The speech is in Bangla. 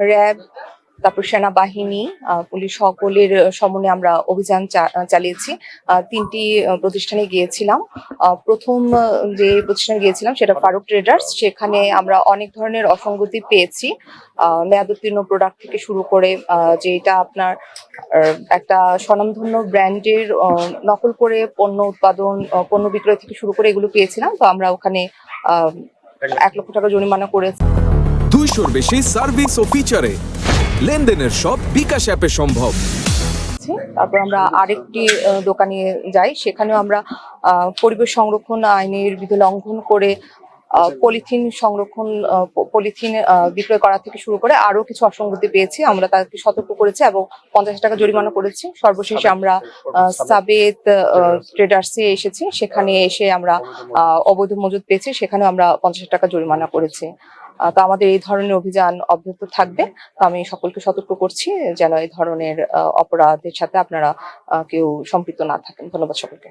র্যাব, তারপর সেনাবাহিনী, পুলিশ সকলের সমন্বয়ে আমরা অভিযান চালিয়েছি। ৩টি প্রতিষ্ঠানে গিয়েছিলাম। প্রথম যে প্রতিষ্ঠানে গিয়েছিলাম সেটা ফারুক ট্রেডার্স। সেখানে আমরা অনেক ধরনের অসঙ্গতি পেয়েছি। মেয়াদোত্তীর্ণ প্রোডাক্ট থেকে শুরু করে যেটা আপনার একটা স্বনামধন্য ব্র্যান্ডের নকল করে পণ্য উৎপাদন, পণ্য বিক্রয় থেকে শুরু করে এগুলো পেয়েছিলাম। তো আমরা ওখানে ১ লক্ষ টাকা জরিমানা করেছি। 200-র বেশি সার্ভিস ও ফিচারে লেনদেনের সব বিকাশ অ্যাপে সম্ভব। তারপর আমরা আরেকটি দোকানে যাই, সেখানেও আমরা পরিবেশ সংরক্ষণ আইনের বিধি লঙ্ঘন করে পলিথিন বিক্রয় করা থেকে শুরু করে আরো কিছু অসঙ্গতি পেয়েছি। আমরা তাদেরকে সতর্ক করেছি এবং 50 টাকা জরিমানা করেছি। সর্বশেষে আমরা সাবেত ট্রেডার্সে এসেছি, সেখানে এসে আমরা অবৈধ মজুদ পেয়েছি, সেখানেও আমরা 50 টাকা জরিমানা করেছি। তো আমাদের এই ধরনের অভিযান অব্যাহত থাকবে। তো আমি সকলকে সতর্ক করছি যেন এই ধরনের অপরাধের সাথে আপনারা কেউ সম্পৃক্ত না থাকেন। ধন্যবাদ সকলকে।